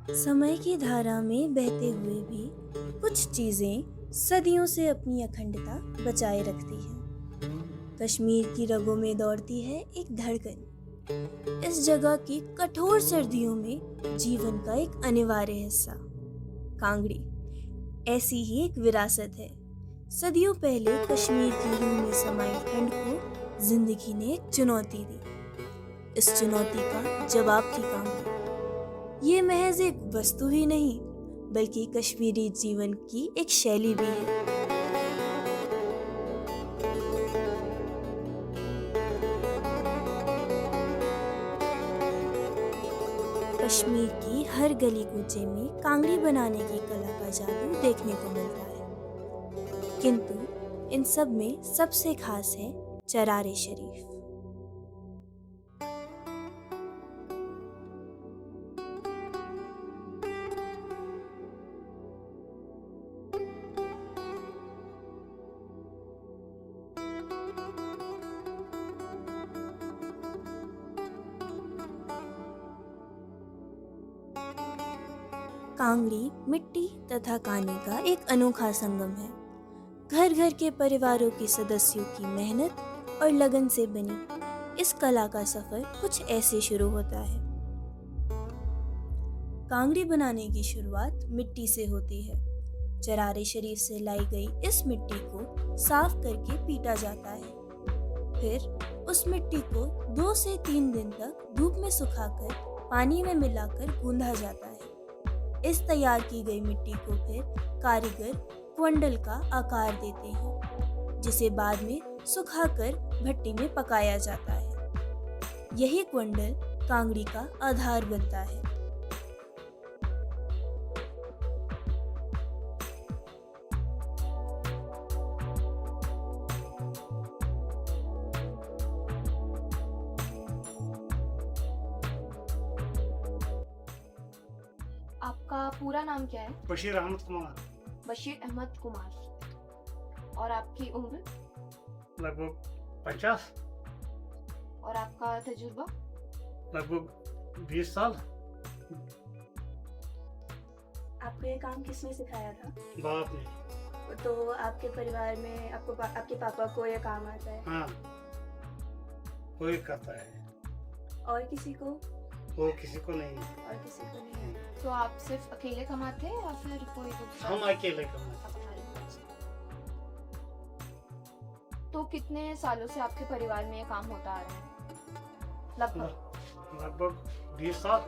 समय की धारा में बहते हुए भी कुछ चीजें सदियों से अपनी अखंडता बचाए रखती हैं। कश्मीर की रगों में दौड़ती है एक धड़कन, इस जगह की कठोर सर्दियों में जीवन का एक अनिवार्य हिस्सा। कांगड़ी ऐसी ही एक विरासत है। सदियों पहले कश्मीर की रूह में समाई ठंड को जिंदगी ने एक चुनौती दी। इस चुनौती का जवाब थी कांगड़ी। ये महज एक वस्तु ही नहीं, बल्कि कश्मीरी जीवन की एक शैली भी है। कश्मीर की हर गली कूचे में कांगड़ी बनाने की कला का जादू देखने को मिलता है, किंतु इन सब में सबसे खास है चरारे शरीफ। कांगड़ी मिट्टी तथा कानी का एक अनोखा संगम है। घर घर के परिवारों के सदस्यों की मेहनत और लगन से बनी इस कला का सफर कुछ ऐसे शुरू होता है। कांगड़ी बनाने की शुरुआत मिट्टी से होती है। चरारे शरीफ से लाई गई इस मिट्टी को साफ करके पीटा जाता है। फिर उस मिट्टी को 2 से 3 दिन तक धूप में सुखाकर पानी में मिलाकर गूंधा जाता है। इस तैयार की गई मिट्टी को फिर कारीगर क्वंडल का आकार देते हैं, जिसे बाद में सुखाकर भट्टी में पकाया जाता है। यही क्वंडल कांगड़ी का आधार बनता है। आपका पूरा नाम क्या है? बशीर अहमद कुमार। बशीर अहमद कुमार। और आपकी उम्र? लगभग 50। और आपका तजुर्बा? लगभग 20 साल। आपको ये काम किसने सिखाया था? बाप ने। तो आपके परिवार में आपके पापा को ये काम आता है? हाँ, कोई करता है, और किसी को? वो किसी को नहीं। और किसी को नहीं। तो आप सिर्फ अकेले कमाते हैं या फिर कोई दूसरा? हम अकेले कमाते। तो कितने सालों से आपके परिवार में ये काम होता आ रहा है? लगभग 20 साल।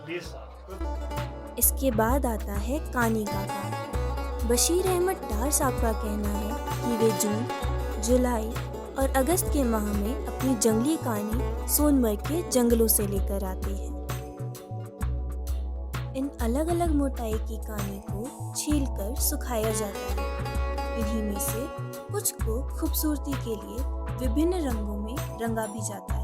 20 साल। इसके बाद आता है कानी का काम। बशीर अहमद डार साहब का कहना है कि वे जून, जुलाई और अगस्त के माह में अपनी जंगली कानी सोनमर्ग के जंगलों से लेकर आते हैं। इन अलग अलग मोटाई की कानी को छीलकर सुखाया जाता है। इन्हीं में से कुछ को खूबसूरती के लिए विभिन्न रंगों में रंगा भी जाता है।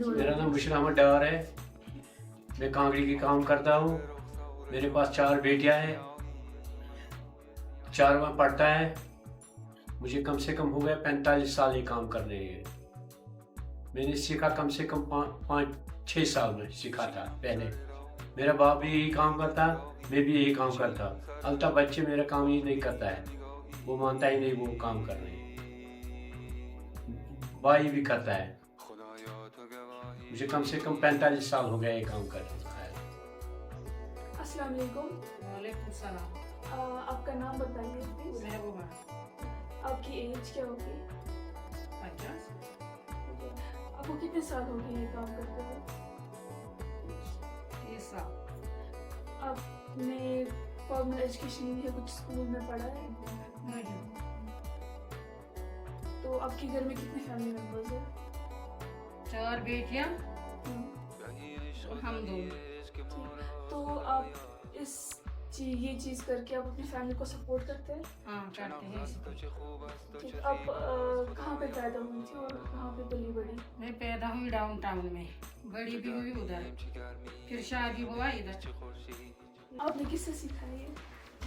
मेरा नाम बशीर अहमद डार है। मैं कांगड़ी की काम करता हूँ। मेरे पास 4 बेटियाँ हैं, 4वां पढ़ता है। मुझे कम से कम हो गया 45 साल ये काम कर रहे हैं। मैंने सीखा कम से कम 5-6 साल में सीखा था। पहले मेरा बाप भी यही काम करता, मैं भी यही काम करता। अलता बच्चे मेरा काम ये नहीं करता है, वो मानता ही नहीं वो काम कर रहे हैं। भाई भी करता है। मुझे कम से कम 45 साल हो गया ये काम कर रहा है। अस्सलाम वालेकुम। वालेकुम सलाम। आपका नाम बताइए प्लीज। महबूबा। आपकी एज क्या होगी? 50। आपको कितने साल हो गए ये काम करते हुए? 30 साल। आपने फॉर्मल एजुकेशन या कुछ स्कूल में पढ़ा है? नहीं। तो आपके घर में कितने फैमिली मेंबर्स हैं? 4 बेटियां, हम 2। तो आप ये चीज़ करके आप अपनी फैमिली को सपोर्ट करते हैं? हाँ, करते हैं। ठीक। आप कहाँ पे पैदा हुई थी और कहाँ पे पली बड़ी? मैं पहले पैदा हुई डाउन टाउन में, बड़ी भी हुई उधर, फिर शादी हुआ इधर आपने किससे सीखा है ये?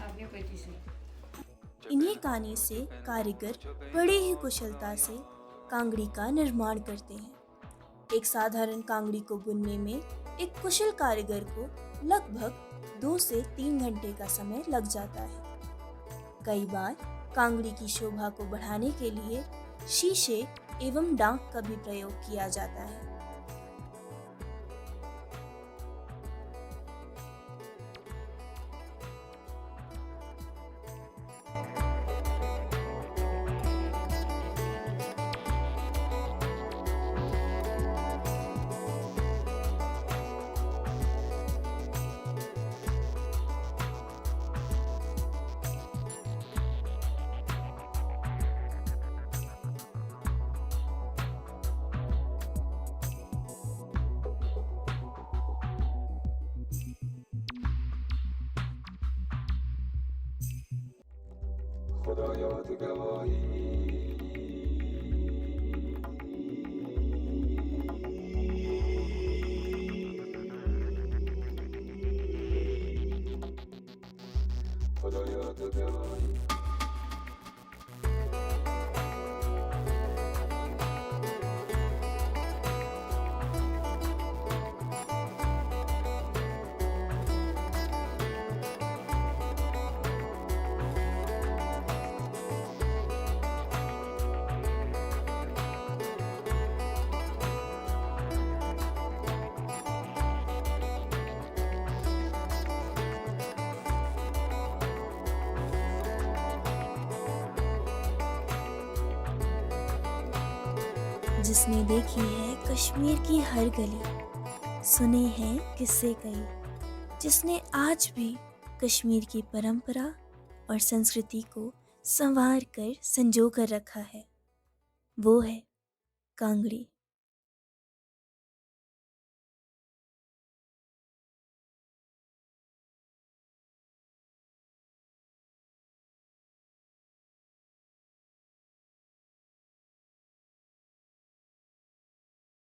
अपने पति से। इन्हीं कानी से कारीगर बड़ी ही कुशलता से कांगड़ी का निर्माण करते हैं। एक साधारण कांगड़ी को बुनने में एक कुशल कारीगर को लगभग 2 से 3 घंटे का समय लग जाता है। कई बार कांगड़ी की शोभा को बढ़ाने के लिए शीशे एवं डांक का भी प्रयोग किया जाता है। जिसने देखी है कश्मीर की हर गली, सुने हैं किस्से कई, जिसने आज भी कश्मीर की परंपरा और संस्कृति को संवार कर संजो कर रखा है, वो है कांगड़ी।